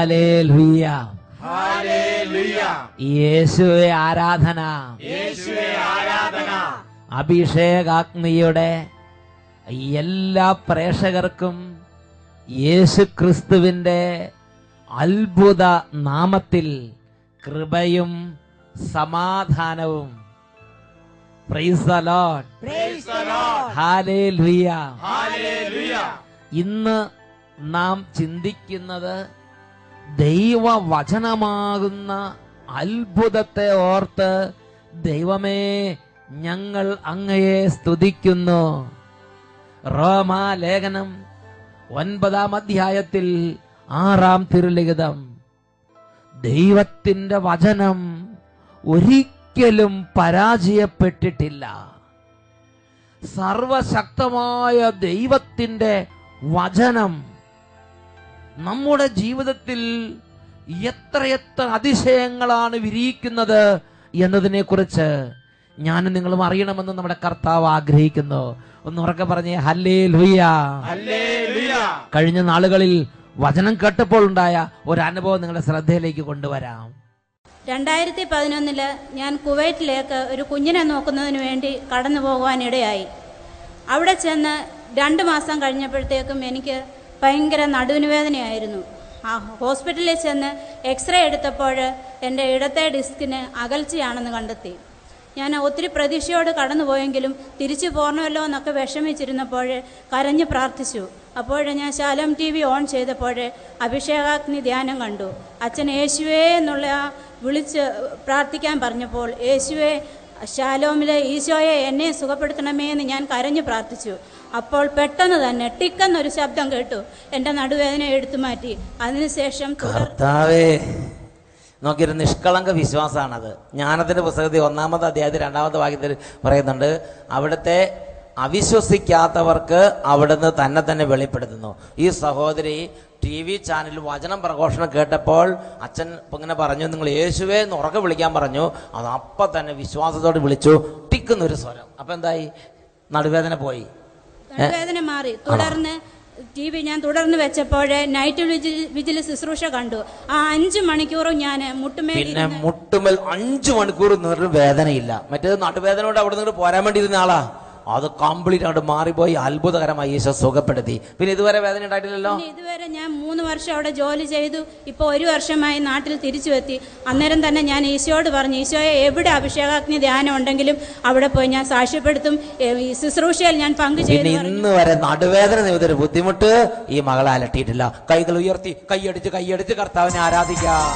Hallelujah, hallelujah. യേശുവേ ആരാധന. യേശുവേ ആരാധന. അഭിഷേകാഗ്നിയുടെ എല്ലാ പ്രേക്ഷകർക്കും യേശു ക്രിസ്തുവിന്റെ അത്ഭുത നാമത്തിൽ കൃപയും സമാധാനവും. Price the Lord. Praise the Lord. Hallelujah. Hallelujah. ഇന്ന് നാം ചിന്തിക്കുന്നത് ദൈവവചനമാകുന്ന അത്ഭുതത്തെ ഓർത്ത് ദൈവമേ ഞങ്ങൾ അങ്ങയെ സ്തുതിക്കുന്നു. റോമാലേഖനം 9-ാം അധ്യായത്തിൽ 6-ാം തിരുലിഖിതം. ദൈവത്തിന്റെ വചനം ഒരിക്കലും പരാജയപ്പെട്ടിട്ടില്ല. സർവശക്തമായ ദൈവത്തിന്റെ വചനം നമ്മുടെ ജീവിതത്തിൽ എത്രയെത്ര അതിശയങ്ങളാണ് വിരിയിക്കുന്നത് എന്നതിനെ കുറിച്ച് ഞാനും നിങ്ങളും അറിയണമെന്ന് നമ്മുടെ കർത്താവ് ആഗ്രഹിക്കുന്നു. ഒന്ന് ഉറക്കെ പറഞ്ഞേ ഹല്ലേലൂയ. ഹല്ലേലൂയ. കഴിഞ്ഞ നാളുകളിൽ വചനം കേട്ടപ്പോൾ ഉണ്ടായ ഒരു അനുഭവം നിങ്ങളുടെ ശ്രദ്ധയിലേക്ക് കൊണ്ടുവരാം. 2011 ഞാൻ കുവൈറ്റിലേക്ക് ഒരു കുഞ്ഞിനെ നോക്കുന്നതിന് വേണ്ടി കടന്നു പോകുവാനിടയായി. അവിടെ ചെന്ന് 2 മാസം കഴിഞ്ഞപ്പോഴത്തേക്കും എനിക്ക് ഭയങ്കര നടുവിന് വേദനയായിരുന്നു. ആ ഹോസ്പിറ്റലിൽ ചെന്ന് എക്സ്റേ എടുത്തപ്പോൾ എൻ്റെ ഇടത്തെ ഡിസ്കിന് അകൽച്ചയാണെന്ന് കണ്ടെത്തി. ഞാൻ ഒത്തിരി പ്രതീക്ഷയോട് കടന്നു പോയെങ്കിലും തിരിച്ചു പോരണമല്ലോ എന്നൊക്കെ വിഷമിച്ചിരുന്നപ്പോൾ കരഞ്ഞ് പ്രാർത്ഥിച്ചു. അപ്പോൾ ഞാൻ ശാലോം TV ഓൺ ചെയ്തപ്പോൾ അഭിഷേകാഗ്നി ധ്യാനം കണ്ടു. അച്ഛൻ യേശുവേ എന്നുള്ള വിളിച്ച് പ്രാർത്ഥിക്കാൻ പറഞ്ഞപ്പോൾ യേശുവേ ശാലോമിലെ ഈശോയെ എന്നെ സുഖപ്പെടുത്തണമേ എന്ന് ഞാൻ കരഞ്ഞു പ്രാർത്ഥിച്ചു. അപ്പോൾ പെട്ടെന്ന് തന്നെ ടിക്കെന്നൊരു ശബ്ദം കേട്ടു. എൻ്റെ നടുവേദന എടുത്തു മാറ്റി. അതിനുശേഷം കർത്താവേ, നോക്കിയൊരു നിഷ്കളങ്ക വിശ്വാസമാണത്. ജ്ഞാനത്തിന്റെ പുസ്തകത്തിൽ 1-ാമത്തെ അധ്യായത്തിൽ 2-ാമത്തെ വാക്യത്തിൽ പറയുന്നുണ്ട്, അവിടുത്തെ അവിശ്വസിക്കാത്തവർക്ക് അവിടുന്ന് തന്നെ വെളിപ്പെടുത്തുന്നു. ഈ സഹോദരി TV ചാനലിൽ വചനം പ്രഘോഷണം കേട്ടപ്പോൾ അച്ഛൻ ഇങ്ങനെ പറഞ്ഞു, നിങ്ങൾ യേശുവേ എന്ന് ഉറക്കെ വിളിക്കാൻ പറഞ്ഞു. അത് അപ്പം തന്നെ വിശ്വാസത്തോട് വിളിച്ചു. ടിക്കുന്നൊരു സ്വരം. അപ്പൊ എന്തായി? നടുവേദന പോയി, നടുവേദന മാറി. തുടർന്ന് TV ഞാൻ തുടർന്ന് വെച്ചപ്പോൾ നൈറ്റ് വിജിൽ ശുശ്രൂഷ കണ്ടു. ആ 5 മണിക്കൂറും ഞാൻ പിന്നെ മുട്ടുമേൽ 5 മണിക്കൂർ വേദനയില്ല. മറ്റേത് നടുവേദനയോട് അവിടെ നിന്ന് പോരാൻ വേണ്ടി ഇരുന്ന ആളാ. അത് കംപ്ലീറ്റ് ആയിട്ട് മാറിപ്പോയി. അത്ഭുതകരമായി ഈശോ സുഖപ്പെടുത്തി. പിന്നെ ഇതുവരെ വേദന ഉണ്ടായിട്ടില്ലല്ലോ. ഇതുവരെ ഞാൻ 3 വർഷം അവിടെ ജോലി ചെയ്തു. ഇപ്പോൾ 1 വർഷമായി നാട്ടിൽ തിരിച്ചു എത്തി. അന്നേരം തന്നെ ഞാൻ ഈശോയോട് പറഞ്ഞു, ഈശോയെ എവിടെ അഭിഷേകാഗ്നി ധ്യാനം ഉണ്ടെങ്കിലും അവിടെ പോയി ഞാൻ സാക്ഷ്യപ്പെടുത്തും, ഈ ശുശ്രൂഷയിൽ ഞാൻ പങ്കുചേരും. ഇന്ന് വരെ നടുവേദന നിമിത്തൊരു ബുദ്ധിമുട്ട് ഈ മകളെ അലട്ടിയിട്ടില്ല. കൈകൾ ഉയർത്തി കൈയടിച്ച് കർത്താവിനെ ആരാധിക്കാം.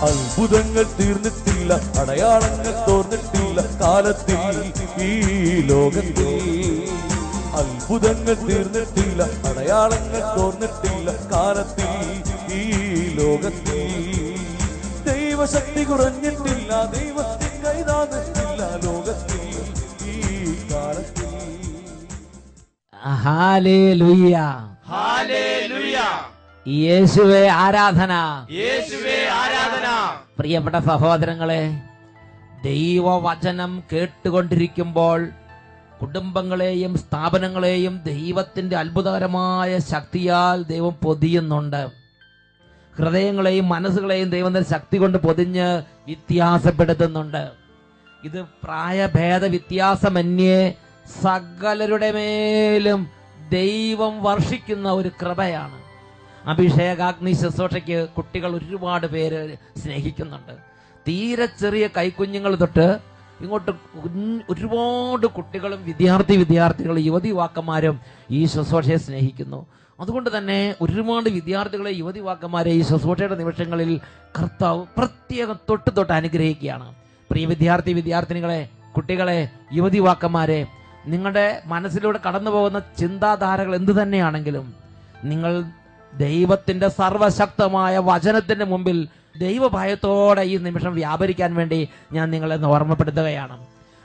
അത്ഭുതങ്ങൾ തീർന്നിട്ടില്ല, അടയാളങ്ങൾ തോർന്നിട്ടില്ല കാലത്തിൽ ഈ ലോകത്തിൽ. അത്ഭുതങ്ങൾ തീർന്നിട്ടില്ല, അടയാളങ്ങൾ തോർന്നിട്ടില്ല കാലത്തിൽ ഈ ലോകത്തിൽ. ദൈവശക്തി കുറഞ്ഞിട്ടില്ല, ദൈവത്തിൻ കൈതാന്നിട്ടില്ല ലോകത്തിൽ ഈ കാലത്തിൽ. ഹല്ലേലൂയ. ഹല്ലേലൂയ. യേശുവേ ആരാധന. യേശുവേ ആരാധന. പ്രിയപ്പെട്ട സഹോദരങ്ങളെ, ദൈവവചനം കേട്ടുകൊണ്ടിരിക്കുമ്പോൾ കുടുംബങ്ങളെയും സ്ഥാപനങ്ങളെയും ദൈവത്തിന്റെ അത്ഭുതകരമായ ശക്തിയാൽ ദൈവം പൊതിയുന്നുണ്ട്. ഹൃദയങ്ങളെയും മനസ്സുകളെയും ദൈവത്തിന്റെ ശക്തി കൊണ്ട് പൊതിഞ്ഞ് വ്യത്യാസപ്പെടുത്തുന്നുണ്ട്. ഇത് പ്രായഭേദ വ്യത്യാസമന്യേ സകലരുടെ മേലും ദൈവം വർഷിക്കുന്ന ഒരു കൃപയാണ്. അഭിഷേകാഗ്നി ശുശ്രൂഷയ്ക്ക് കുട്ടികൾ ഒരുപാട് പേര് സ്നേഹിക്കുന്നുണ്ട്. തീരെ ചെറിയ കൈക്കുഞ്ഞുങ്ങൾ തൊട്ട് ഇങ്ങോട്ട് ഒരുപാട് കുട്ടികളും വിദ്യാർത്ഥികളും യുവതിവാക്കന്മാരും ഈ ശുശ്രൂഷയെ സ്നേഹിക്കുന്നു. അതുകൊണ്ട് തന്നെ ഒരുപാട് വിദ്യാർത്ഥികളെ യുവതിവാക്കന്മാരെ ഈ ശുശ്രൂഷയുടെ നിമിഷങ്ങളിൽ കർത്താവ് പ്രത്യേകം തൊട്ട് അനുഗ്രഹിക്കുകയാണ്. പ്രിയ വിദ്യാർത്ഥിനികളെ, കുട്ടികളെ, യുവതിവാക്കന്മാരെ, നിങ്ങളുടെ മനസ്സിലൂടെ കടന്നു പോകുന്ന ചിന്താധാരകൾ എന്തു തന്നെയാണെങ്കിലും നിങ്ങൾ ദൈവത്തിന്റെ സർവശക്തമായ വചനത്തിന്റെ മുമ്പിൽ ദൈവഭയത്തോടെ ഈ നിമിഷം വ്യാപരിക്കാൻ വേണ്ടി ഞാൻ നിങ്ങളെ ഓർമ്മപ്പെടുത്തുകയാണ്.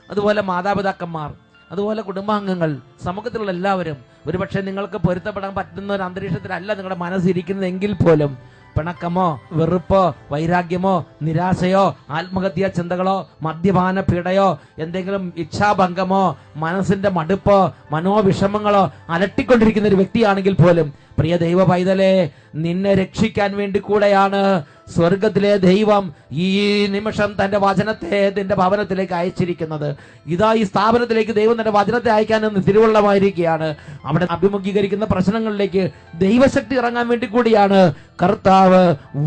അതുപോലെ മാതാപിതാക്കന്മാർ, അതുപോലെ കുടുംബാംഗങ്ങൾ, സമൂഹത്തിലുള്ള എല്ലാവരും ഒരുപക്ഷെ നിങ്ങൾക്ക് പൊരുത്തപ്പെടാൻ പറ്റുന്ന ഒരു അന്തരീക്ഷത്തിലല്ല നിങ്ങളുടെ മനസ്സിരിക്കുന്നതെങ്കിൽ പോലും പിണക്കമോ വെറുപ്പോ വൈരാഗ്യമോ നിരാശയോ ആത്മഹത്യാ ചിന്തകളോ മദ്യപാന പീഡയോ എന്തെങ്കിലും ഇച്ഛാഭംഗമോ മനസ്സിന്റെ മടുപ്പോ മനോവിഷമങ്ങളോ അലട്ടിക്കൊണ്ടിരിക്കുന്ന ഒരു വ്യക്തിയാണെങ്കിൽ പോലും പ്രിയ ദൈവ പൈതലേ, നിന്നെ രക്ഷിക്കാൻ വേണ്ടി കൂടെയാണ് സ്വർഗത്തിലെ ദൈവം ഈ നിമിഷം തന്റെ വചനത്തെ നിന്റെ ഭവനത്തിലേക്ക് അയച്ചിരിക്കുന്നത്. ഇതാ ഈ സ്ഥാപനത്തിലേക്ക് ദൈവം തന്റെ വചനത്തെ അയക്കാൻ തിരുവള്ളമായിരിക്കുകയാണ്. അവിടെ അഭിമുഖീകരിക്കുന്ന പ്രശ്നങ്ങളിലേക്ക് ദൈവശക്തി ഇറങ്ങാൻ വേണ്ടി കൂടിയാണ് കർത്താവ്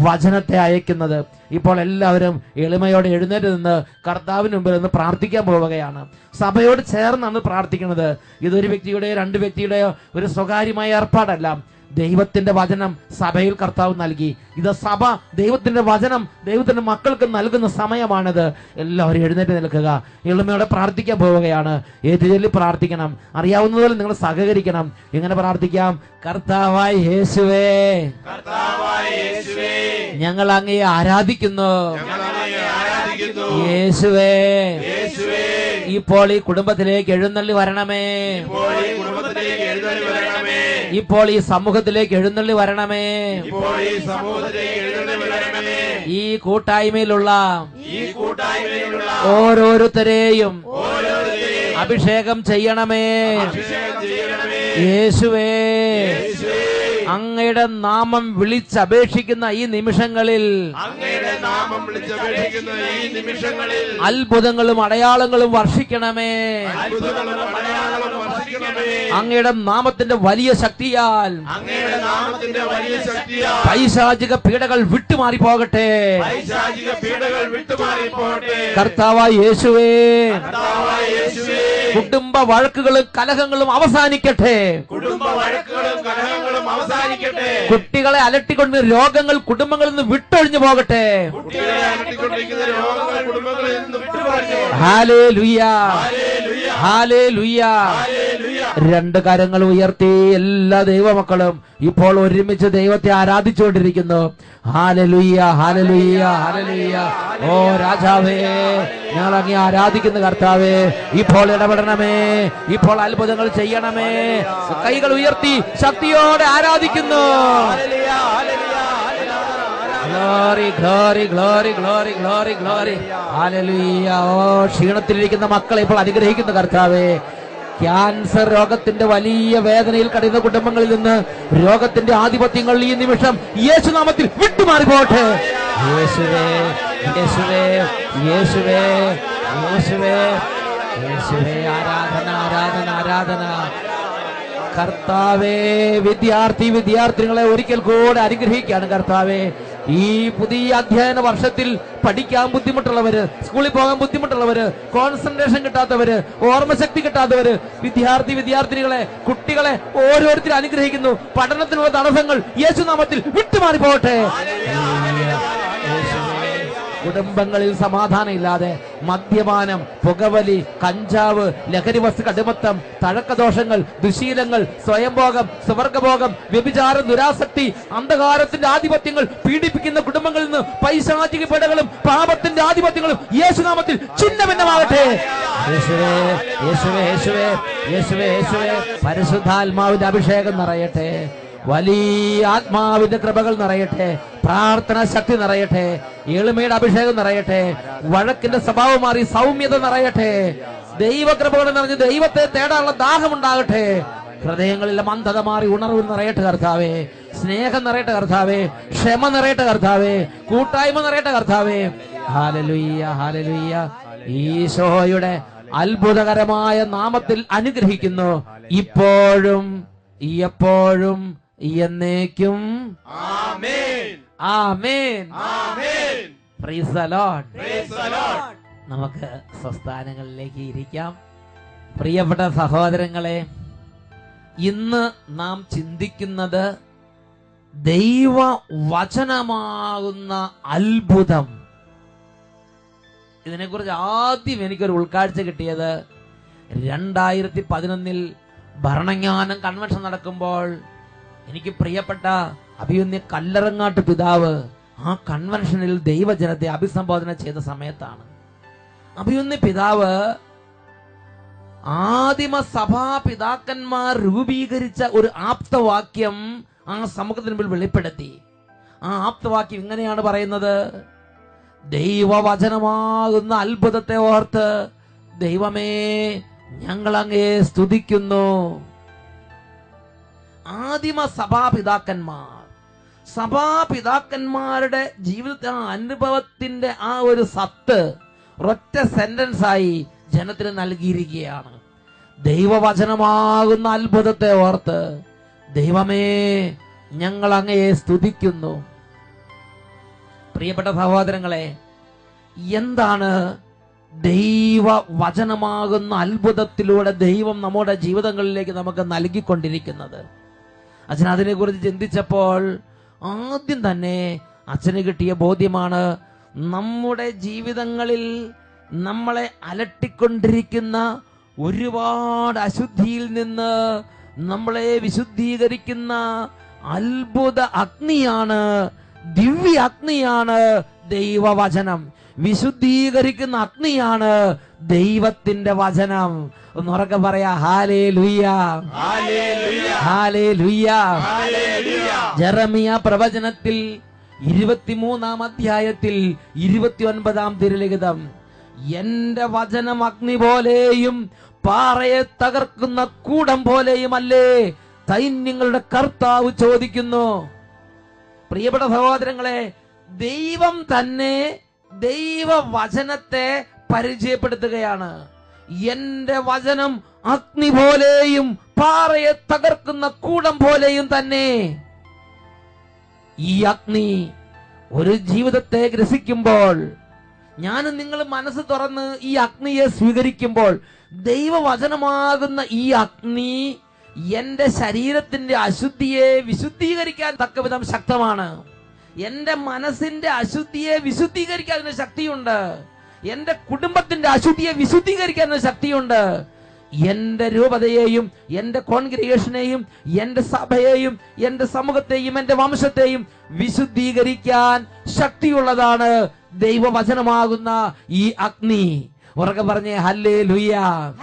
വചനത്തെ അയക്കുന്നത്. ഇപ്പോൾ എല്ലാവരും എളിമയോടെ എഴുന്നേറ്റ് നിന്ന് കർത്താവിന് മുമ്പിൽ നിന്ന് പ്രാർത്ഥിക്കാൻ പോവുകയാണ്. സഭയോട് ചേർന്നാണ് പ്രാർത്ഥിക്കുന്നത്. ഇതൊരു വ്യക്തിയുടെയോ രണ്ട് വ്യക്തിയുടെയോ ഒരു സ്വകാര്യമായ ഏർപ്പാടല്ല. ദൈവത്തിന്റെ വചനം സഭയിൽ കർത്താവ് നൽകി. ഇത് സഭ ദൈവത്തിന്റെ വചനം ദൈവത്തിന്റെ മക്കൾക്ക് നൽകുന്ന സമയമാണിത്. എല്ലാവരും എഴുന്നേറ്റ് നിൽക്കുക, എളിമയോടെ പ്രാർത്ഥിക്കാൻ പോവുകയാണ്. ഏറ്റുചൊല്ലി പ്രാർത്ഥിക്കണം. അറിയാവുന്നതുപോലെ നിങ്ങൾ സഹകരിക്കണം. എങ്ങനെ പ്രാർത്ഥിക്കാം? കർത്താവായ യേശുവേ, ഞങ്ങൾ അങ്ങയെ ആരാധിക്കുന്നു. യേശുവേ, ഇപ്പോൾ ഈ കുടുംബത്തിലേക്ക് എഴുന്നള്ളി വരണമേ. ഇപ്പോൾ ഈ സമൂഹത്തിലേക്ക് എഴുന്നള്ളി വരണമേ. ഈ കൂട്ടായ്മയിലുള്ള ഓരോരുത്തരെയും അഭിഷേകം ചെയ്യണമേ. യേശുവേ, അങ്ങയുടെ നാമം വിളിച്ചപേക്ഷിക്കുന്ന ഈ നിമിഷങ്ങളിൽ അത്ഭുതങ്ങളും അടയാളങ്ങളും വർഷിക്കണമേ. അങ്ങയുടെ നാമത്തിന്റെ വലിയ ശക്തിയാൽ പൈശാചിക പീഡകൾ വിട്ടുമാറി പോകട്ടെ. കർത്താവായ യേശുവേ, കുടുംബ വഴക്കുകളും കലഹങ്ങളും അവസാനിക്കട്ടെ. കുട്ടികളെ അലട്ടിക്കൊണ്ട് രോഗങ്ങൾ കുടുംബങ്ങളിൽ നിന്ന് വിട്ടൊഴിഞ്ഞു പോകട്ടെ. ഹല്ലേലൂയ, ഹല്ലേലൂയ. രണ്ട് കരങ്ങൾ ഉയർത്തി എല്ലാ ദൈവമക്കളും ഇപ്പോൾ ഒരുമിച്ച് ദൈവത്തെ ആരാധിച്ചുകൊണ്ടിരിക്കുന്നു. ഹല്ലേലൂയ, ഹല്ലേലൂയ, ഹല്ലേലൂയ. ഓ രാജാവേ, ഞങ്ങൾ അങ്ങേ ആരാധിക്കുന്ന കർത്താവേ, ഇപ്പോൾ ഇടപെടണമേ. ഇപ്പോൾ അത്ഭുതങ്ങൾ ചെയ്യണമേ. കൈകൾ ഉയർത്തി ശക്തിയോടെ ആരാധിക്കുന്നു. Glory, glory, glory, glory, glory, glory. ഹല്ലേലൂയ. ഓ ക്ഷീണത്തിലിരിക്കുന്ന മക്കളെ ഇപ്പോൾ അനുഗ്രഹിക്കുന്ന കർത്താവേ, ക്യാൻസർ രോഗത്തിന്റെ വലിയ വേദനയിൽ കഴിയുന്ന കുടുംബങ്ങളിൽ നിന്ന് രോഗത്തിന്റെ ആധിപത്യങ്ങൾ ഈ നിമിഷം യേശുനാമത്തിൽ വിട്ടുമാറിപ്പോട്ടെ. യേശുവേ, യേശുവേ, യേശുവേ, യേശുവേ, യേശുവേ. ആരാധന, ആരാധന, ആരാധന. കർത്താവേ, വിദ്യാർത്ഥിനികളെ ഒരിക്കൽ കൂടെ അനുഗ്രഹിക്കുകയാണ് കർത്താവേ. ഈ പുതിയ അധ്യയന വർഷത്തിൽ പഠിക്കാൻ ബുദ്ധിമുട്ടുള്ളവര്, സ്കൂളിൽ പോകാൻ ബുദ്ധിമുട്ടുള്ളവര്, കോൺസെൻട്രേഷൻ കിട്ടാത്തവര്, ഓർമ്മശക്തി കിട്ടാത്തവര്, വിദ്യാർത്ഥിനികളെ, കുട്ടികളെ ഓരോരുത്തരും അനുഗ്രഹിക്കുന്നു. പഠനത്തിനുള്ള തടസ്സങ്ങൾ യേശുനാമത്തിൽ വിട്ടുമാറിപ്പോട്ടെ. കുടുംബങ്ങളിൽ സമാധാനം ഇല്ലാതെ മദ്യപാനം, പുകവലി, കഞ്ചാവ്, ലഹരി വസ്തു അടിമത്തം, തഴക്കദോഷങ്ങൾ, ദുശീലങ്ങൾ, സ്വയംഭോഗം, സ്വർഗഭോഗം, വ്യഭിചാരം, ദുരാസക്തി, അന്ധകാരത്തിന്റെ ആധിപത്യങ്ങൾ പീഡിപ്പിക്കുന്ന കുടുംബങ്ങളിൽ നിന്ന് പൈശാചിക പീഡകളും പാപത്തിന്റെ ആധിപത്യങ്ങളും യേശുനാമത്തിൽ ഛിന്നഭിന്നമാകട്ടെ. യേശുവേ, യേശുവേ, യേശുവേ, യേശുവേ, യേശുവേ. പരിശുദ്ധാത്മാവിന്റെ അഭിഷേകം നിറയട്ടെ. വലിയ ആത്മാവിന്റെ കൃപകൾ നിറയട്ടെ. പ്രാർത്ഥന ശക്തി നിറയട്ടെ. എളിമയുടെ അഭിഷേകം നിറയട്ടെ. വഴക്കിന്റെ സ്വഭാവം മാറി സൗമ്യത നിറയട്ടെ. ദൈവകൃപകൾ നിറഞ്ഞ് ദൈവത്തെ തേടാനുള്ള ദാഹമുണ്ടാകട്ടെ. ഹൃദയങ്ങളിലെ മന്ദത മാറി ഉണർവ് നിറയട്ടെ കർത്താവേ. സ്നേഹം നിറയട്ടെ കർത്താവേ. ക്ഷമ നിറയട്ടെ കർത്താവേ. കൂട്ടായ്മ നിറയട്ടെ കർത്താവേ. ഹല്ലേലൂയ, ഹല്ലേലൂയ. ഈശോയുടെ അത്ഭുതകരമായ നാമത്തിൽ അനുഗ്രഹിക്കുന്നു, ഇപ്പോഴും എപ്പോഴും എന്നേക്കും. ആമേൻ, ആമേൻ, ആമേൻ. Praise the Lord, praise the Lord. നമുക്ക് സ്വസ്ഥാനങ്ങളിലേക്ക് ഇരിക്കാം. പ്രിയപ്പെട്ട സഹോദരങ്ങളെ, ഇന്ന് നാം ചിന്തിക്കുന്നത് ദൈവവചനമാകുന്ന അത്ഭുതം. ഇതിനെക്കുറിച്ച് ആദ്യം എനിക്കൊരു ഉൾക്കാഴ്ച കിട്ടിയത് 2011 ഭരണജ്ഞാനം കൺവെൻഷൻ നടക്കുമ്പോൾ എനിക്ക് പ്രിയപ്പെട്ട അഭിമന്യ കല്ലറങ്ങാട്ട് പിതാവ് ആ കൺവെൻഷനിൽ ദൈവജനത്തെ അഭിസംബോധന ചെയ്ത സമയത്താണ്. അഭിമന്യ പിതാവ് ആദിമ സഭാ പിതാക്കന്മാർ രൂപീകരിച്ച ഒരു ആപ്തവാക്യം ആ സമൂഹത്തിന് മുമ്പിൽ വെളിപ്പെടുത്തി. ആ ആപ്തവാക്യം ഇങ്ങനെയാണ് പറയുന്നത്: ദൈവവചനമാകുന്ന അത്ഭുതത്തെ ഓർത്ത് ദൈവമേ ഞങ്ങൾ അങ്ങയെ സ്തുതിക്കുന്നു. ആദിമ സഭാപിതാക്കന്മാരുടെ ജീവിതത്തെ ആ അനുഭവത്തിന്റെ ആ ഒരു സത്ത് ഒറ്റ സെന്റൻസായി ജനത്തിന് നൽകിയിരിക്കുകയാണ്. ദൈവവചനമാകുന്ന അത്ഭുതത്തെ ഓർത്ത് ദൈവമേ ഞങ്ങൾ അങ്ങയെ സ്തുതിക്കുന്നു. പ്രിയപ്പെട്ട സഹോദരങ്ങളെ, എന്താണ് ദൈവവചനമാകുന്ന അത്ഭുതത്തിലൂടെ ദൈവം നമ്മുടെ ജീവിതങ്ങളിലേക്ക് നമുക്ക് നൽകിക്കൊണ്ടിരിക്കുന്നത്? അച്ഛൻ അതിനെക്കുറിച്ച് ചിന്തിച്ചപ്പോൾ ആദ്യം തന്നെ അച്ഛന് കിട്ടിയ ബോധ്യമാണ്, നമ്മുടെ ജീവിതങ്ങളിൽ നമ്മളെ അലട്ടിക്കൊണ്ടിരിക്കുന്ന ഒരുപാട് അശുദ്ധിയിൽ നിന്ന് നമ്മളെ വിശുദ്ധീകരിക്കുന്ന അത്ഭുത അഗ്നിയാണ്, ദിവ്യ അഗ്നിയാണ് ദൈവവചനം. വിശുദ്ധീകരിക്കുന്ന അഗ്നിയാണ് ദൈവത്തിന്റെ വചനം. ഒന്നുറക്കെ പറയാ, ഹല്ലേലൂയ, ഹല്ലേലൂയ. ജെറമിയ പ്രവചനത്തിൽ 23-ാം അധ്യായത്തിൽ 29-ാം തിരുലിഖിതം, എന്റെ വചനം അഗ്നി പോലെയും പാറയെ തകർക്കുന്ന കൂടം പോലെയുമല്ലേ സൈന്യങ്ങളുടെ കർത്താവ് ചോദിക്കുന്നു. പ്രിയപ്പെട്ട സഹോദരങ്ങളെ, ദൈവം തന്നെ ദൈവവചനത്തെ പരിചയപ്പെടുത്തുകയാണ്. എന്റെ വചനം അഗ്നി പോലെയും പാറയെ തകർക്കുന്ന കൂടം പോലെയും തന്നെ. ഈ അഗ്നി ഒരു ജീവിതത്തെ ഗ്രസിക്കുമ്പോൾ, ഞാനും നിങ്ങൾ മനസ്സ് തുറന്ന് ഈ അഗ്നിയെ സ്വീകരിക്കുമ്പോൾ, ദൈവവചനമാകുന്ന ഈ അഗ്നി എന്റെ ശരീരത്തിന്റെ അശുദ്ധിയെ വിശുദ്ധീകരിക്കാൻ തക്കവിധം ശക്തമാണ്. എന്റെ മനസ്സിന്റെ അശുദ്ധിയെ വിശുദ്ധീകരിക്കാൻ അതിന് ശക്തിയുണ്ട്. എന്റെ കുടുംബത്തിന്റെ അശുദ്ധിയെ വിശുദ്ധീകരിക്കാൻ അതിന് ശക്തിയുണ്ട്. എന്റെ രൂപതയെയും എന്റെ കോൺഗ്രിഗേഷനെയും എന്റെ സഭയെയും എന്റെ സമൂഹത്തെയും എന്റെ വംശത്തെയും വിശുദ്ധീകരിക്കാൻ ശക്തിയുള്ളതാണ് ദൈവവചനമാകുന്ന ഈ അഗ്നി. ഉറക്കെ പറഞ്ഞേ ഹല്ലേലൂയ,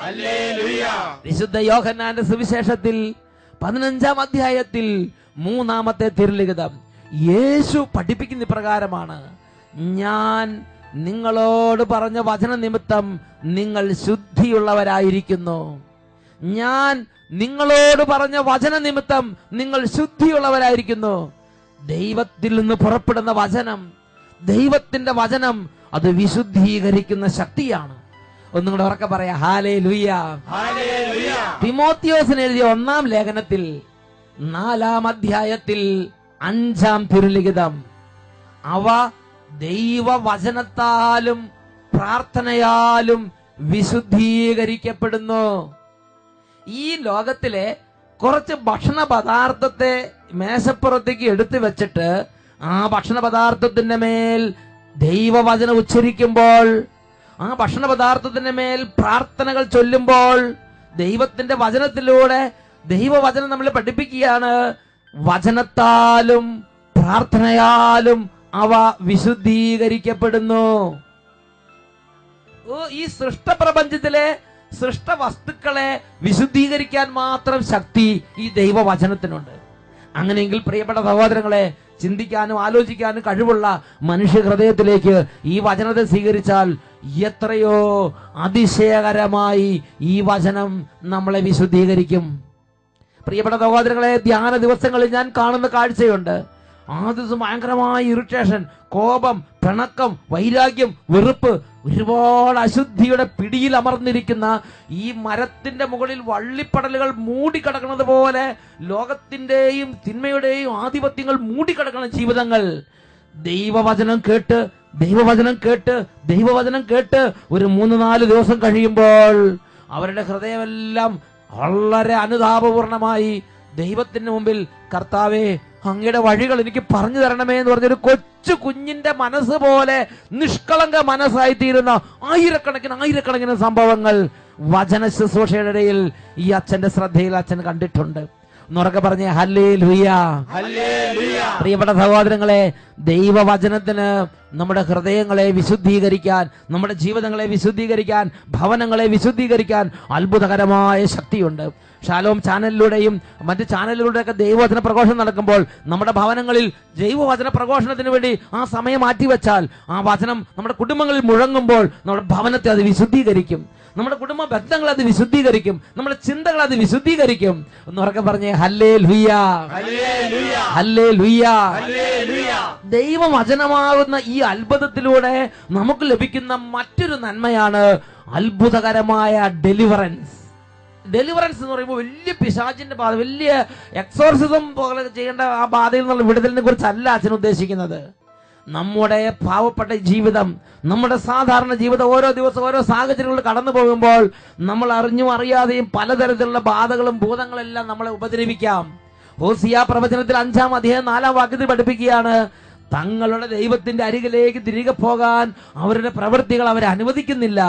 ഹല്ലേലൂയ. വിശുദ്ധ യോഹന്നാന്റെ സുവിശേഷത്തിൽ 15-ാം അധ്യായത്തിൽ 3-ാമത്തെ തിരുലിഖിതം യേശു പഠിപ്പിക്കുന്ന പ്രകാരമാണ്, ഞാൻ നിങ്ങളോട് പറഞ്ഞ വചന നിമിത്തം നിങ്ങൾ ശുദ്ധിയുള്ളവരായിരിക്കുന്നു. ഞാൻ നിങ്ങളോട് പറഞ്ഞ വചന നിമിത്തം നിങ്ങൾ ശുദ്ധിയുള്ളവരായിരിക്കുന്നു. ദൈവത്തിൽ നിന്ന് പുറപ്പെടുന്ന വചനം, ദൈവത്തിന്റെ വചനം, അത് വിശുദ്ധീകരിക്കുന്ന ശക്തിയാണ്. ഒന്നും കൂടെ ഉറക്കെ പറയാ, ഹല്ലേലൂയ, ഹല്ലേലൂയ. തിമോത്തിയോസിന് എഴുതിയ 1-ാം ലേഖനത്തിൽ 4-ാം അധ്യായത്തിൽ 5-ാം തിരുലിഖിതം, അവ ദൈവവചനത്താലും പ്രാർത്ഥനയാലും വിശുദ്ധീകരിക്കപ്പെടുന്നു. ഈ ലോകത്തിലെ കുറച്ച് ഭക്ഷണ പദാർത്ഥത്തെ മേശപ്പുറത്തേക്ക് എടുത്തു വെച്ചിട്ട് ആ ഭക്ഷണ പദാർത്ഥത്തിന്റെ മേൽ ദൈവവചനം ഉച്ചരിക്കുമ്പോൾ, ആ ഭക്ഷണ പദാർത്ഥത്തിന്റെ മേൽ പ്രാർത്ഥനകൾ ചൊല്ലുമ്പോൾ, ദൈവത്തിന്റെ വചനത്തിലൂടെ ദൈവവചനം നമ്മളെ പഠിപ്പിക്കുകയാണ്, വചനത്താലും പ്രാർത്ഥനയാലും അവ വിശുദ്ധീകരിക്കപ്പെടുന്നു. ഈ സൃഷ്ടപ്രപഞ്ചത്തിലെ സൃഷ്ടവസ്തുക്കളെ വിശുദ്ധീകരിക്കാൻ മാത്രം ശക്തി ഈ ദൈവവചനത്തിനുണ്ട്. അങ്ങനെയെങ്കിൽ പ്രിയപ്പെട്ട സഹോദരങ്ങളെ, ചിന്തിക്കാനും ആലോചിക്കാനും കഴിവുള്ള മനുഷ്യ ഹൃദയത്തിലേക്ക് ഈ വചനത്തെ സ്വീകരിച്ചാൽ എത്രയോ അതിശയകരമായി ഈ വചനം നമ്മളെ വിശുദ്ധീകരിക്കും. പ്രിയപ്പെട്ട സഹോദരങ്ങളെ, ധ്യാന ദിവസങ്ങളിൽ ഞാൻ കാണുന്ന കാഴ്ചയുണ്ട്. ആ ദിവസം ഭയങ്കരമായ ഇറിറ്റേഷൻ, കോപം, പിണക്കം, വൈരാഗ്യം, വെറുപ്പ്, ഒരുപാട് അശുദ്ധിയുടെ പിടിയിൽ അമർന്നിരിക്കുന്ന ഈ മരത്തിന്റെ മുകളിൽ വള്ളിപ്പടലുകൾ മൂടിക്കിടക്കുന്നത് പോലെ ലോകത്തിന്റെയും തിന്മയുടെയും ആധിപത്യങ്ങൾ മൂടിക്കിടക്കുന്ന ജീവിതങ്ങൾ ദൈവവചനം കേട്ട് ഒരു 3-4 ദിവസം കഴിയുമ്പോൾ അവരുടെ ഹൃദയമെല്ലാം വളരെ അനുതാപപൂർണമായി ദൈവത്തിന് മുമ്പിൽ, കർത്താവേ, അങ്ങയുടെ വഴികൾ എനിക്ക് പറഞ്ഞു തരണമേ എന്ന് പറഞ്ഞൊരു കൊച്ചു കുഞ്ഞിന്റെ മനസ്സ് പോലെ നിഷ്കളങ്ക മനസ്സായി തീരുന്ന ആയിരക്കണക്കിന് സംഭവങ്ങൾ വചന ശുശ്രൂഷയുടെ ഇടയിൽ ഈ അച്ഛന്റെ ശ്രദ്ധയിൽ അച്ഛൻ കണ്ടിട്ടുണ്ട്. എന്നുറക്കെ പറഞ്ഞേ ഹല്ലേലൂയ, ഹല്ലേലൂയ. പ്രിയപ്പെട്ട സഹോദരങ്ങളെ, ദൈവവചനത്തിന് നമ്മുടെ ഹൃദയങ്ങളെ വിശുദ്ധീകരിക്കാൻ, നമ്മുടെ ജീവിതങ്ങളെ വിശുദ്ധീകരിക്കാൻ, ഭവനങ്ങളെ വിശുദ്ധീകരിക്കാൻ അത്ഭുതകരമായ ശക്തിയുണ്ട്. ഷാലോം ചാനലിലൂടെയും മറ്റ് ചാനലിലൂടെയൊക്കെ ദൈവവചന പ്രഘോഷണം നടക്കുമ്പോൾ നമ്മുടെ ഭവനങ്ങളിൽ ദൈവവചന പ്രഘോഷണത്തിന് വേണ്ടി ആ സമയം മാറ്റിവെച്ചാൽ, ആ വചനം നമ്മുടെ കുടുംബങ്ങളിൽ മുഴങ്ങുമ്പോൾ നമ്മുടെ ഭവനത്തെ അത് വിശുദ്ധീകരിക്കും. നമ്മുടെ കുടുംബ ബന്ധങ്ങൾ അത് വിശുദ്ധീകരിക്കും, നമ്മുടെ ചിന്തകൾ അത് വിശുദ്ധീകരിക്കും. ഒന്നുറക്കെ പറഞ്ഞേ ഹല്ലേലൂയ, ഹല്ലേലൂയ. ദൈവവചനമാകുന്ന ഈ അത്ഭുതത്തിലൂടെ നമുക്ക് ലഭിക്കുന്ന മറ്റൊരു നന്മയാണ് അത്ഭുതകരമായ ഡെലിവറൻസ്. ഡെലിവറൻസ് എന്ന് പറയുമ്പോൾ വലിയ പിശാചിന്റെ ബാധ, വലിയ എക്സോർസിസം പോലെ ചെയ്യേണ്ട ആ ബാധയിൽ നിന്നുള്ള വിടുതലിനെ കുറിച്ചല്ല അച്ഛൻ ഉദ്ദേശിക്കുന്നത്. നമ്മുടെ പാവപ്പെട്ട ജീവിതം, നമ്മുടെ സാധാരണ ജീവിതം ഓരോ ദിവസം ഓരോ സാഹചര്യങ്ങളിൽ കടന്നു പോകുമ്പോൾ നമ്മൾ അറിഞ്ഞും അറിയാതെയും പലതരത്തിലുള്ള ബാധകളും ഭൂതങ്ങളെല്ലാം നമ്മളെ ഉപദ്രവിക്കാം. ഹോസിയ പ്രവചനത്തിൽ 5-ാം അധ്യായം 4-ാം വാക്യത്തിൽ പഠിപ്പിക്കുകയാണ്, തങ്ങളുടെ ദൈവത്തിന്റെ അരികിലേക്ക് തിരികെ പോകാൻ അവരുടെ പ്രവൃത്തികൾ അവരെ അനുവദിക്കുന്നില്ല.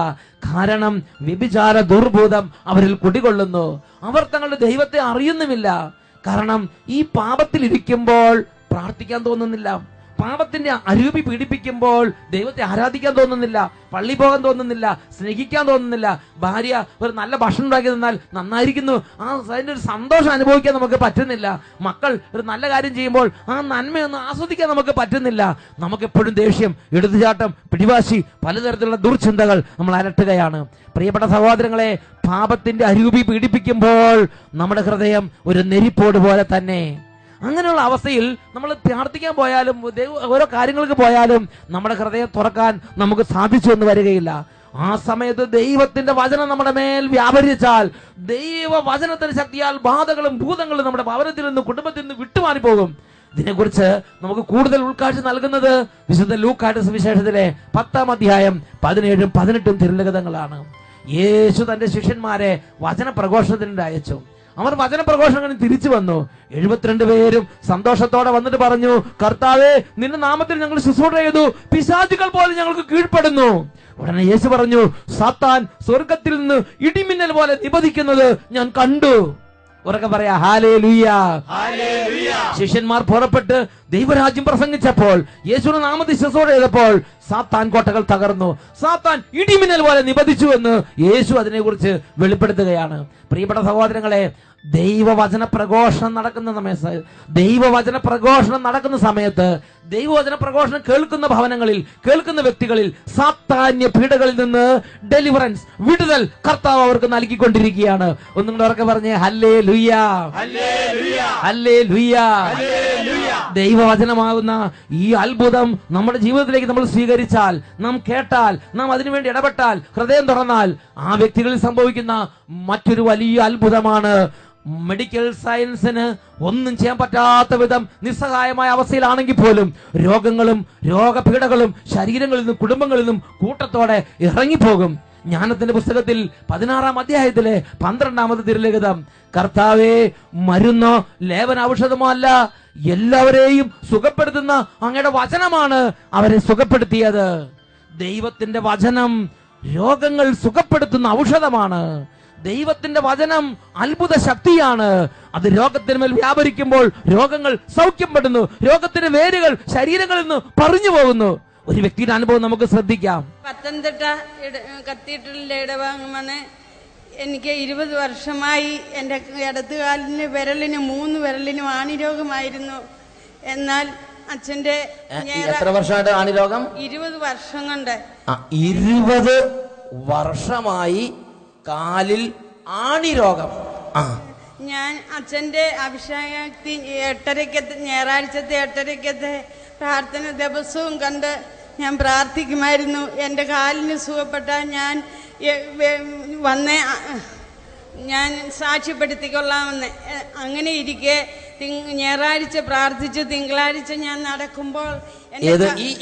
കാരണം വ്യഭിചാര ദുർഭൂതം അവരിൽ കുടികൊള്ളുന്നു. അവർ തങ്ങളുടെ ദൈവത്തെ അറിയുന്നുമില്ല. കാരണം ഈ പാപത്തിലിരിക്കുമ്പോൾ പ്രാർത്ഥിക്കാൻ തോന്നുന്നില്ല, പാപത്തിന്റെ അരൂപി പീഡിപ്പിക്കുമ്പോൾ ദൈവത്തെ ആരാധിക്കാൻ തോന്നുന്നില്ല, പള്ളി പോകാൻ തോന്നുന്നില്ല, സ്നേഹിക്കാൻ തോന്നുന്നില്ല. ഭാര്യ ഒരു നല്ല ഭക്ഷണം ഉണ്ടാക്കി തന്നാൽ നന്നായിരിക്കുന്നു, അതിന്റെ ഒരു സന്തോഷം അനുഭവിക്കാൻ നമുക്ക് പറ്റുന്നില്ല. മക്കൾ ഒരു നല്ല കാര്യം ചെയ്യുമ്പോൾ ആ നന്മയൊന്നും ആസ്വദിക്കാൻ നമുക്ക് പറ്റുന്നില്ല. നമുക്കെപ്പോഴും ദേഷ്യം, എടുത്തുചാട്ടം, പിടിവാശി, പലതരത്തിലുള്ള ദുർചിന്തകൾ നമ്മൾ അലട്ടുകയാണ്. പ്രിയപ്പെട്ട സഹോദരങ്ങളെ, പാപത്തിന്റെ അരൂപി പീഡിപ്പിക്കുമ്പോൾ നമ്മുടെ ഹൃദയം ഒരു നെരിപ്പോട് പോലെ തന്നെ. അങ്ങനെയുള്ള അവസ്ഥയിൽ നമ്മൾ പ്രാർത്ഥിക്കാൻ പോയാലും ഓരോ കാര്യങ്ങൾക്ക് പോയാലും നമ്മുടെ ഹൃദയം തുറക്കാൻ നമുക്ക് സാധിച്ചു എന്ന് വരികയില്ല. ആ സമയത്ത് ദൈവത്തിന്റെ വചനം നമ്മുടെ മേൽ വ്യാപരിച്ചാൽ, ദൈവവചനത്തിന്റെ ശക്തിയാൽ ബാധകളും ഭൂതങ്ങളും നമ്മുടെ ഭവനത്തിൽ നിന്ന് കുടുംബത്തിൽ നിന്ന് വിട്ടുമാറിപ്പോകും. ഇതിനെക്കുറിച്ച് നമുക്ക് കൂടുതൽ ഉൾക്കാഴ്ച നൽകുന്നത് വിശുദ്ധ ലൂക്കായുടെ സുവിശേഷത്തിലെ 10-ാം അധ്യായം 17-ഉം 18-ഉം തിരുലിഖിതങ്ങളാണ്. യേശു തന്റെ ശിഷ്യന്മാരെ വചന പ്രഘോഷണത്തിന് അയച്ചു. അവർ വചന പ്രഘോഷണം തിരിച്ചു വന്നു. 72 പേരും സന്തോഷത്തോടെ വന്നിട്ട് പറഞ്ഞു, കർത്താവേ, നിന്റെ നാമത്തിൽ ഞങ്ങൾ ശുശ്രൂഷ ചെയ്തു, പിശാചുകൾ പോലെ ഞങ്ങൾക്ക് കീഴ്പ്പെടുന്നു. ഉടനെ യേശു പറഞ്ഞു, സാത്താൻ സ്വർഗത്തിൽ നിന്ന് ഇടിമിന്നൽ പോലെ നിപതിക്കുന്നത് ഞാൻ കണ്ടു. ഉറക്കെ പറയാ ഹല്ലേലൂയ. ശിഷ്യന്മാർ പുറപ്പെട്ട് ദൈവരാജ്യം പ്രസംഗിച്ചപ്പോൾ, യേശുവിന്റെ നാമത്തിൽ ശുശ്രൂഷ ചെയ്തപ്പോൾ സാത്താൻ കോട്ടകൾ തകർന്നു, സാത്താൻ ഇടിമിന്നൽ പോലെ നിപതിച്ചു എന്ന് യേശു അതിനെക്കുറിച്ച് വെളിപ്പെടുത്തുകയാണ്. പ്രിയപ്പെട്ട സഹോദരങ്ങളെ, ദൈവവചന പ്രഘോഷണം നടക്കുന്ന സമയത്ത് ദൈവവചന പ്രഘോഷണം കേൾക്കുന്ന ഭവനങ്ങളിൽ, കേൾക്കുന്ന വ്യക്തികളിൽ സാത്താന്യ പീഡകളിൽ നിന്ന് ഡെലിവറൻസ്, വിടുതൽ കർത്താവ് അവർക്ക് നൽകിക്കൊണ്ടിരിക്കുകയാണ്. ഒന്നും കൂടെ ഉറക്കെ പറഞ്ഞേ ഹല്ലേലൂയ, ഹല്ലേലൂയ. ദൈവവചനമാകുന്ന ഈ അത്ഭുതം നമ്മുടെ ജീവിതത്തിലേക്ക് നമ്മൾ സ്വീകരിച്ചാൽ, നാം കേട്ടാൽ, നാം അതിനുവേണ്ടി ഇടപെട്ടാൽ, ഹൃദയം തുറന്നാൽ ആ വ്യക്തികളിൽ സംഭവിക്കുന്ന മറ്റൊരു വലിയ അത്ഭുതമാണ് മെഡിക്കൽ സയൻസിന് ഒന്നും ചെയ്യാൻ പറ്റാത്ത വിധം നിസ്സഹായമായ അവസ്ഥയിലാണെങ്കിൽ പോലും രോഗങ്ങളും രോഗപീഠകളും ശരീരങ്ങളിൽ നിന്നും കുടുംബങ്ങളിൽ നിന്നും കൂട്ടത്തോടെ ഇറങ്ങിപ്പോകും. ജ്ഞാനത്തിന്റെ പുസ്തകത്തിൽ 16-ാം അധ്യായത്തിലെ 12-ാമത്തെ തിരുലിഖിതം, കർത്താവേ, മരുന്നോ ലേപന ഔഷധമോ അല്ല, എല്ലാവരെയും സുഖപ്പെടുത്തുന്ന അങ്ങയുടെ വചനമാണ് അവരെ സുഖപ്പെടുത്തിയത്. ദൈവത്തിന്റെ വചനം രോഗങ്ങൾ സുഖപ്പെടുത്തുന്ന ഔഷധമാണ്. ദൈവത്തിന്റെ വചനം അത്ഭുത ശക്തിയാണ്. അത് രോഗത്തിന് മേൽ വ്യാപരിക്കുമ്പോൾ രോഗങ്ങൾ സൗഖ്യപ്പെടുന്നു, രോഗത്തിന്റെ വേരുകൾ ശരീരങ്ങളിൽ നിന്ന് പറഞ്ഞു പോകുന്നു. ഒരു വ്യക്തിയുടെ അനുഭവം നമുക്ക് ശ്രദ്ധിക്കാം. പത്തനംതിട്ട കത്തീഡ്രലിന്റെ ഇടവകമാണ്. എനിക്ക് 20 വർഷമായി എൻ്റെ ഇടത്തുകാലിന് വിരലിന് 3 വിരലിനും ആണിരോഗമായിരുന്നു. എന്നാൽ അച്ഛന്റെ എത്ര വർഷമായിട്ട് ആണിരോഗം? 20 വർഷം കൊണ്ട്. 20 വർഷമായി കാലിൽ ആണിരോഗം. ഞാൻ അച്ഛന്റെ അഭിഷേകത്തി 8:30 ഞായറാഴ്ചത്തെ 8:30 പ്രാർത്ഥന ദിവസവും കണ്ട് ഞാൻ പ്രാർത്ഥിക്കുമായിരുന്നു. എൻ്റെ കാലിന് സുഖപ്പെട്ട ഞാൻ സാക്ഷ്യപ്പെടുത്തിക്കൊള്ളാമെന്ന്. അങ്ങനെ ഇരിക്കെ ഞായറാഴ്ച പ്രാർത്ഥിച്ച് തിങ്കളാഴ്ച ഞാൻ നടക്കുമ്പോൾ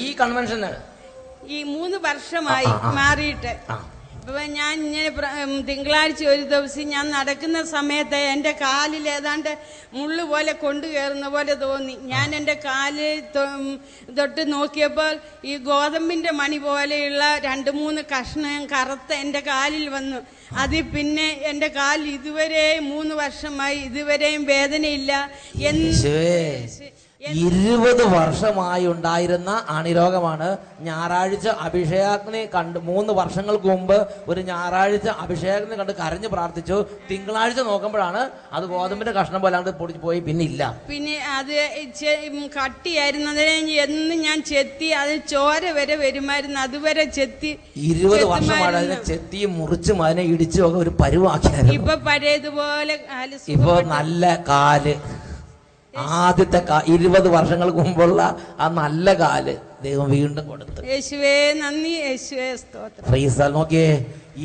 ഈ കൺവെൻഷന് ഈ 3 വർഷമായി മാറിയിട്ട്, അപ്പൊ ഞാൻ ഇങ്ങനെ തിങ്കളാഴ്ച ഒരു ദിവസം ഞാൻ നടക്കുന്ന സമയത്ത് എൻ്റെ കാലിൽ ഏതാണ്ട് മുള്ളു പോലെ കൊണ്ടുകയറുന്ന പോലെ തോന്നി. ഞാൻ എൻ്റെ കാലിൽ തൊട്ട് നോക്കിയപ്പോൾ ഈ ഗോതമ്പിന്റെ മണി പോലെയുള്ള 2-3 കഷ്ണം കറുത്ത എൻ്റെ കാലിൽ വന്നു. അതിൽ പിന്നെ എൻ്റെ കാലിൽ ഇതുവരെ 3 വർഷമായി ഇതുവരെയും വേദനയില്ല. 20 വർഷമായി ഉണ്ടായിരുന്ന അണിരോഗമാണ്. ഞായറാഴ്ച അഭിഷേകാഗ്നി കണ്ട് 3 വർഷങ്ങൾക്ക് മുമ്പ് ഒരു ഞായറാഴ്ച അഭിഷേകാഗ്നി കണ്ട് കരഞ്ഞു പ്രാർത്ഥിച്ചു. തിങ്കളാഴ്ച നോക്കുമ്പോഴാണ് അത് ഗോതമ്പിന്റെ കഷ്ണം പോലെ പൊടിച്ചു പോയി. പിന്നെ ഇല്ല. പിന്നെ അത് കട്ടിയായിരുന്നു. എന്ന് ഞാൻ ചെത്തി അത് ചോര വരെ വരുമായിരുന്നു. അതുവരെ ചെത്തി 20 വർഷമാണ് അതിനെ ചെത്തി മുറിച്ചും അതിനെ ഇടിച്ചും ഒക്കെ ഒരു പരുവാക്കിയായിരുന്നു. ഇപ്പൊ പഴയതുപോലെ ഇപ്പൊ നല്ല കാല്, ആദ്യത്തെ 20 വർഷങ്ങൾക്ക് മുമ്പുള്ള ആ നല്ല കാല് ദൈവം വീണ്ടും കൊടുത്തു. യേശുവേ നന്ദി, യേശുവേ സ്തോത്രം. ഫ്രീസാൽ നോക്കിയേ,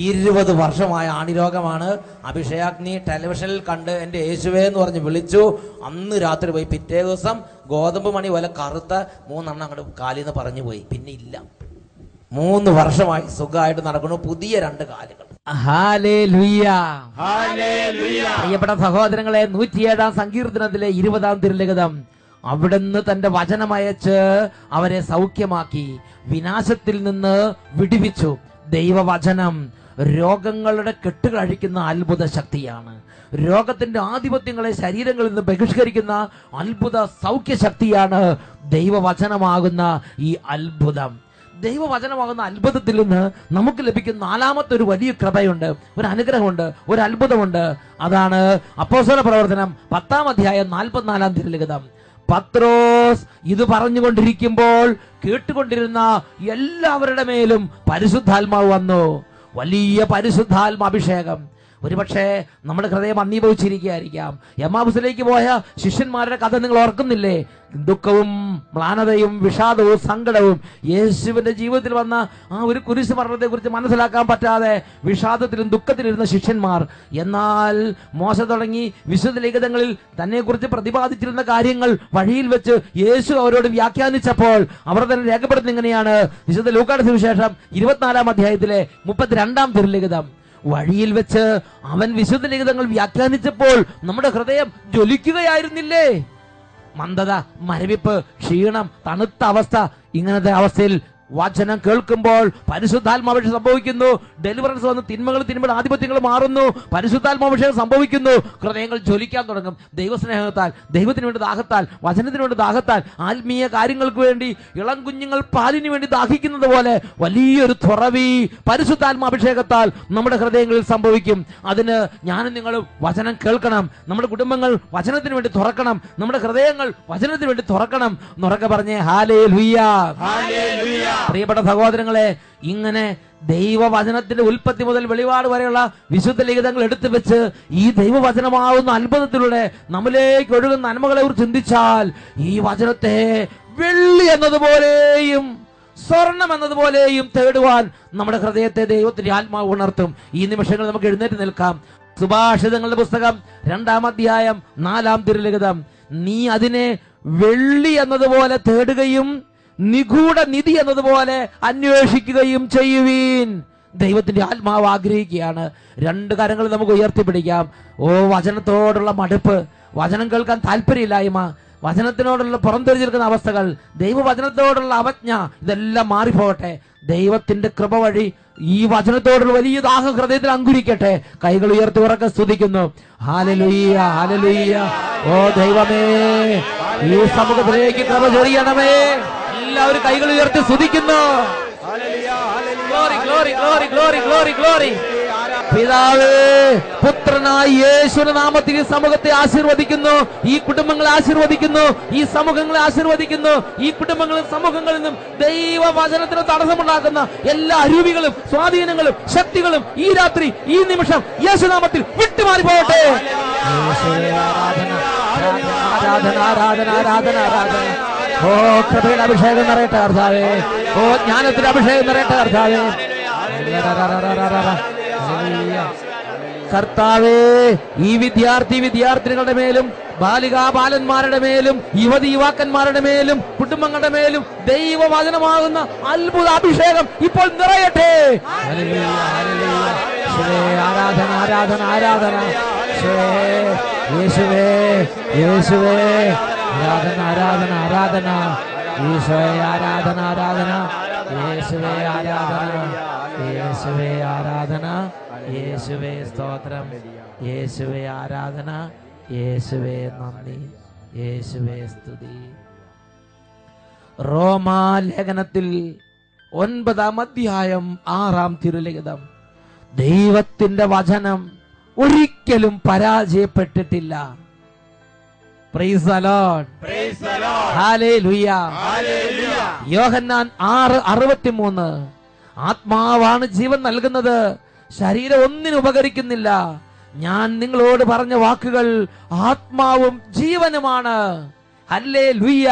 20 വർഷമായ ആണിരോഗമാണ്. അഭിഷേകാഗ്നി ടെലിവിഷനിൽ കണ്ട് എന്റെ യേശുവേ എന്ന് പറഞ്ഞ് വിളിച്ചു. അന്ന് രാത്രി പോയി. പിറ്റേ ദിവസം ഗോതമ്പ് മണി പോലെ കറുത്ത 3 എണ്ണം അങ്ങോട്ട് കാലിന്ന് പറഞ്ഞു പോയി. പിന്നെ ഇല്ല. 3 വർഷമായി സുഖമായിട്ട് നടക്കുന്നു. പുതിയ 2 കാലുകൾ. ഹല്ലേലൂയ. പ്രിയപ്പെട്ട സഹോദരങ്ങളെ, 107 സങ്കീർത്തനത്തിലെ 20 തിരുലിഖിതം, അവിടുന്ന് തന്റെ വചനമയച്ച് അവരെ സൗഖ്യമാക്കി, വിനാശത്തിൽ നിന്ന് വിടുവിച്ചു. ദൈവവചനം രോഗങ്ങളുടെ കെട്ടുകൾ അഴിക്കുന്ന അത്ഭുത ശക്തിയാണ്. രോഗത്തിന്റെ ആധിപത്യങ്ങളെ ശരീരങ്ങളിൽ നിന്ന് ബഹിഷ്കരിക്കുന്ന അത്ഭുത സൗഖ്യശക്തിയാണ് ദൈവവചനമാകുന്ന ഈ അത്ഭുതം. ദൈവവചനമാകുന്ന അത്ഭുതത്തിൽ നിന്ന് നമുക്ക് ലഭിക്കുന്ന 4ാമത്തെ ഒരു വലിയ കൃപയുണ്ട്, ഒരു അനുഗ്രഹമുണ്ട്, ഒരു അത്ഭുതമുണ്ട്. അതാണ് അപ്പോസ്തല പ്രവർത്തനം 10-ാം അധ്യായം 44-ാം തിരുലിഖിതം. പത്രോസ് ഇത് പറഞ്ഞുകൊണ്ടിരിക്കുമ്പോൾ കേട്ടുകൊണ്ടിരുന്ന എല്ലാവരുടെ മേലും പരിശുദ്ധാത്മാവ് വന്നു. വലിയ പരിശുദ്ധാത്മാഭിഷേകം. ഒരുപക്ഷെ നമ്മുടെ ഹൃദയം അന്വീഭവിച്ചിരിക്കുകയായിരിക്കാം. എമ്മാവുസിലേക്ക് പോയ ശിഷ്യന്മാരുടെ കഥ നിങ്ങൾ ഓർക്കുന്നില്ലേ? ദുഃഖവും മ്ലാനതയും വിഷാദവും സങ്കടവും യേശുവിന്റെ ജീവിതത്തിൽ വന്ന ആ ഒരു കുരിശ് മരണത്തെ കുറിച്ച് മനസ്സിലാക്കാൻ പറ്റാതെ വിഷാദത്തിലും ദുഃഖത്തിലിരുന്ന ശിഷ്യന്മാർ. എന്നാൽ മോശ തുടങ്ങി വിശുദ്ധ ലിഖിതങ്ങളിൽ തന്നെ കുറിച്ച് പ്രതിപാദിച്ചിരുന്ന കാര്യങ്ങൾ വഴിയിൽ വെച്ച് യേശു അവരോട് വ്യാഖ്യാനിച്ചപ്പോൾ അവർ തന്നെ രേഖപ്പെടുത്തുന്ന ഇങ്ങനെയാണ്. വിശുദ്ധ ലൂക്കായുടെ സുവിശേഷം 24-ാം അധ്യായത്തിലെ 32-ാം തിരുലിഖിതം. വഴിയിൽ വെച്ച് അവൻ വിശുദ്ധ ലിഖിതങ്ങൾ വ്യാഖ്യാനിച്ചപ്പോൾ നമ്മുടെ ഹൃദയം ജ്വലിക്കുകയായിരുന്നില്ലേ? മന്ദത, മരവിപ്പ്, ക്ഷീണം, തണുത്ത അവസ്ഥ, ഇങ്ങനത്തെ അവസ്ഥയിൽ വചനം കേൾക്കുമ്പോൾ പരിശുദ്ധാത്മാഭിഷേകം സംഭവിക്കുന്നു. ഡെലിവറൻസ് വന്ന് തിന്മയുടെ ആധിപത്യങ്ങൾ മാറുന്നു. പരിശുദ്ധാത്മാഭിഷേകം സംഭവിക്കുന്നു. ഹൃദയങ്ങൾ ജ്വലിക്കാൻ തുടങ്ങും. ദൈവസ്നേഹത്താൽ, ദൈവത്തിന് വേണ്ടി ദാഹത്താൽ, വചനത്തിന് വേണ്ടി ദാഹത്താൽ, ആത്മീയ കാര്യങ്ങൾക്ക് വേണ്ടി ഇളം കുഞ്ഞുങ്ങൾ പാലിന് വേണ്ടി ദാഹിക്കുന്നത് പോലെ വലിയൊരു തുറവി പരിശുദ്ധാത്മാഭിഷേകത്താൽ നമ്മുടെ ഹൃദയങ്ങളിൽ സംഭവിക്കും. അതിന് ഞാനും നിങ്ങളും വചനം കേൾക്കണം. നമ്മുടെ കുടുംബങ്ങൾ വചനത്തിന് വേണ്ടി തുറക്കണം. നമ്മുടെ ഹൃദയങ്ങൾ വചനത്തിന് വേണ്ടി തുറക്കണം. നുറക്കെ പറഞ്ഞേ ഹല്ലേലൂയ. പ്രിയപ്പെട്ട സഹോദരങ്ങളെ, ഇങ്ങനെ ദൈവവചനത്തിന്റെ ഉൽപ്പത്തി മുതൽ വെളിപാട് വരെയുള്ള വിശുദ്ധ ലിഖിതങ്ങൾ എടുത്തു വെച്ച് ഈ ദൈവവചനമാവുന്ന അത്ഭുതത്തിലൂടെ നമ്മിലേക്ക് ഒഴുകുന്ന നന്മകളെ കുറിച്ച് ചിന്തിച്ചാൽ ഈ വചനത്തെ വെള്ളി എന്നതുപോലെയും സ്വർണം എന്നതുപോലെയും തേടുവാൻ നമ്മുടെ ഹൃദയത്തെ ദൈവത്തിന്റെ ആത്മാവ് ഉണർത്തും. ഈ നിമിഷങ്ങൾ നമുക്ക് എഴുന്നേറ്റ് നിൽക്കാം. സുഭാഷിതങ്ങളുടെ പുസ്തകം 2-ാം അധ്യായം 4-ാം തിരുലിഖിതം. നീ അതിനെ വെള്ളി എന്നതുപോലെ തേടുകയും നിഗൂഢ നിധി എന്നതുപോലെ അന്വേഷിക്കുകയും ചെയ്യുവീൻ. ദൈവത്തിന്റെ ആത്മാവ് ആഗ്രഹിക്കുകയാണ്. 2 കരങ്ങൾ നമുക്ക് ഉയർത്തിപ്പിടിക്കാം. വചനത്തോടുള്ള മടുപ്പ്, വചനം കേൾക്കാൻ താല്പര്യമില്ലായ്മ, വചനത്തിനോടുള്ള പുറംതിരിഞ്ഞിരിക്കുന്ന അവസ്ഥകൾ, ദൈവവചനത്തോടുള്ള അവജ്ഞ, ഇതെല്ലാം മാറിപ്പോകട്ടെ. ദൈവത്തിന്റെ കൃപ വഴി ഈ വചനത്തോടുള്ള വലിയ ദാഹം ഹൃദയത്തിൽ അങ്കുരിക്കട്ടെ. കൈകൾ ഉയർത്തി ഉറക്കെ സ്തുതിക്കുന്നു. ഹല്ലേലൂയ, ഹല്ലേലൂയ. ഓ ദൈവമേ, ഈ സമൂഹത്തിലേക്ക് കൃപ ചൊരിയണമേ. എല്ലാവരും കൈകൾ ഉയർത്തി സ്തുതിക്കുന്നു. Glory, glory, glory, glory, glory, glory. പിതാവേ, പുത്രനായ യേശുവിന്റെ നാമത്തിൽ ഈ സമൂഹത്തെ ആശീർവദിക്കുന്നു. ഈ കുടുംബങ്ങളെ ആശീർവദിക്കുന്നു. ഈ സമൂഹങ്ങളെ ആശീർവദിക്കുന്നു. ഈ കുടുംബങ്ങളും സമൂഹങ്ങളിൽ നിന്നും ദൈവവചനത്തിന് തടസ്സമുണ്ടാക്കുന്ന എല്ലാ അരൂപികളും സ്വാധീനങ്ങളും ശക്തികളും ഈ രാത്രി, ഈ നിമിഷം യേശുനാമത്തിൽ വിട്ടുമാറി പോകട്ടെ. ആരാധന, ആരാധന, ആരാധന, ആരാധന. ഓ കൃപയുടെ അഭിഷേകം നിറയട്ടെ കർത്താവേ. ഓ ജ്ഞാനത്തിന്റെ അഭിഷേകം നിറയട്ടെ കർത്താവേ. കർത്താവേ, ഈ വിദ്യാർത്ഥിനികളുടെ മേലും ബാലികാബാലന്മാരുടെ മേലും യുവതി-യുവാക്കന്മാരുടെ മേലും കുടുംബങ്ങളുടെ മേലും ദൈവവചനമാകുന്ന അത്ഭുത അഭിഷേകം ഇപ്പോൾ നിറയട്ടെ. ആരാധന, ആരാധന, ആരാധന. യേശുവേ, യേശുവേ, ആരാധന, ആരാധന, ആരാധന. ഈശോയെ ആരാധന, ആരാധന. യേശുവേ ആരാധന, യേശുവേ ആരാധന. യേശുവേ സ്തോത്രം, യേശുവേ ആരാധന, യേശുവേ നന്ദി, യേശുവേ സ്തുതി. റോമാലേഖനത്തിൽ 9-ാം അധ്യായം 6-ാം തിരുലിഖിതം, ദൈവത്തിന്റെ വചനം ഒരിക്കലും പരാജയപ്പെട്ടിട്ടില്ല. Praise the Lord. ഹല്ലേലൂയ. യോഹന്നാൻ 6:63, ആത്മാവാണ് ജീവൻ നൽകുന്നത്, ശരീരം ഒന്നിനും ഉപകരിക്കുന്നില്ല. ഞാൻ നിങ്ങളോട് പറഞ്ഞ വാക്കുകൾ ആത്മാവും ജീവനുമാണ്. ഹല്ലേലൂയ.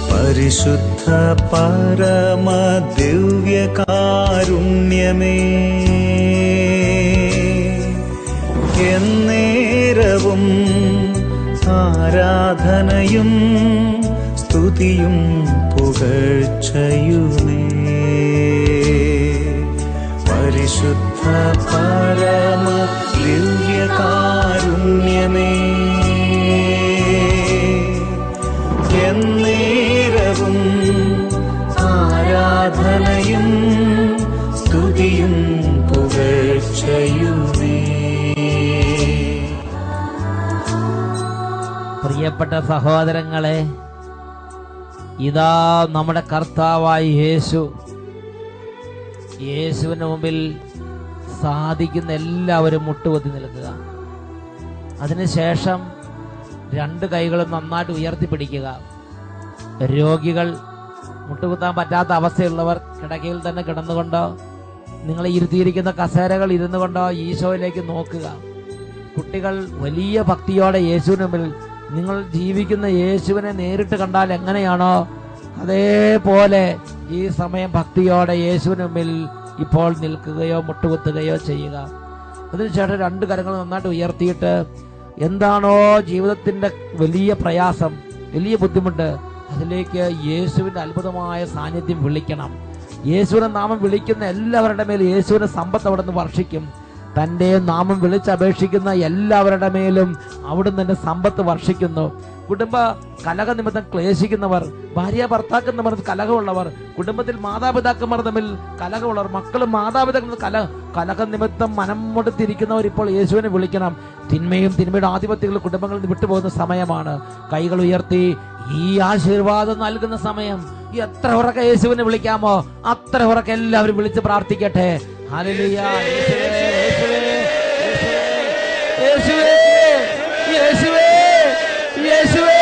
പരിശുദ്ധ പരമ ദിവ്യകാരുണ്യമേ, എന്നേരവും ആരാധനയും സ്തുതിയും പുകഴ്ചയുമേ. പരിശുദ്ധ പരമ ദിവ്യകാരുണ്യമേ, എന്നേരവും ആരാധനയും സ്തുതിയും പുകഴ്ചയുമേ. പ്രിയപ്പെട്ട സഹോദരങ്ങളെ, ഇതാ നമ്മുടെ കർത്താവായ യേശുവിന് മുമ്പിൽ സാധിക്കുന്ന എല്ലാവരും മുട്ടുകുത്തി നിൽക്കുക. അതിനുശേഷം 2 കൈകളും നന്നായിട്ട് ഉയർത്തിപ്പിടിക്കുക. രോഗികൾ, മുട്ടുകുത്താൻ പറ്റാത്ത അവസ്ഥയുള്ളവർ കിടക്കയിൽ തന്നെ കിടന്നുകൊണ്ടോ നിങ്ങൾ ഇരുത്തിയിരിക്കുന്ന കസേരകൾ ഇരുന്നു കൊണ്ടോ ഈശോയിലേക്ക് നോക്കുക. കുട്ടികൾ വലിയ ഭക്തിയോടെ യേശുവിന് മുമ്പിൽ, നിങ്ങൾ ജീവിക്കുന്ന യേശുവിനെ നേരിട്ട് കണ്ടാൽ എങ്ങനെയാണോ അതേപോലെ ഈ സമയം ഭക്തിയോടെ യേശുവിന് മുമ്പിൽ ഇപ്പോൾ നിൽക്കുകയോ മുട്ടുകുത്തുകയോ ചെയ്യുക. അതിനുശേഷം 2 കരങ്ങൾ നന്നായിട്ട് ഉയർത്തിയിട്ട് എന്താണോ ജീവിതത്തിന്റെ വലിയ പ്രയാസം, വലിയ ബുദ്ധിമുട്ട്, അതിലേക്ക് യേശുവിന്റെ അത്ഭുതമായ സാന്നിധ്യം വിളിക്കണം. യേശുവിന്റെ നാമം വിളിക്കുന്ന എല്ലാവരുടെ മേൽ യേശുവിന്റെ സമ്പത്ത് അവിടെ നിന്ന് വർഷിക്കും. തന്റെ നാമം വിളിച്ചപേക്ഷിക്കുന്ന എല്ലാവരുടെ മേലും അവിടുന്ന് തന്നെ സമ്പത്ത് വർഷിക്കുന്നു. കുടുംബ കലഹ നിമിത്തം ക്ലേശിക്കുന്നവർ, ഭാര്യ ഭർത്താക്കന്മാർ കലഹമുള്ളവർ, കുടുംബത്തിൽ മാതാപിതാക്കന്മാർ തമ്മിൽ കലഹമുള്ളവർ, മക്കളും മാതാപിതാക്കളും കലഹ നിമിത്തം മനം കൊടുത്തിരിക്കുന്നവർ ഇപ്പോൾ യേശുവിനെ വിളിക്കണം. തിന്മയുടെ ആധിപത്യങ്ങൾ കുടുംബങ്ങളിൽ നിന്ന് വിട്ടുപോകുന്ന സമയമാണ്. കൈകൾ ഉയർത്തി ഈ ആശീർവാദം നൽകുന്ന സമയം. എത്ര ഉറക്കെ യേശുവിനെ വിളിക്കാമോ അത്ര ഉറക്കെ എല്ലാവരും വിളിച്ച് പ്രാർത്ഥിക്കട്ടെ. ഹല്ലേലൂയ. യേശുവേ, യേശുവേ, യേശുവേ,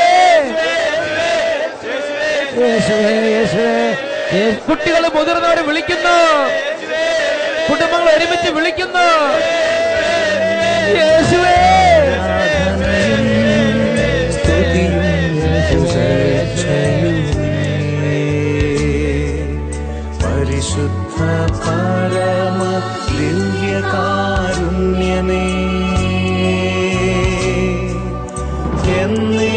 യേശുവേ, യേശുവേ. കുട്ടികൾ മുതിർന്നവരെ വിളിക്കുന്നു, കുടുംബങ്ങൾ ഒരുമിച്ച് വിളിക്കുന്നു. യേശുവേ, പരിശുദ്ധ പരമ ദിവ്യകാരുണ്യമേ, എന്നേ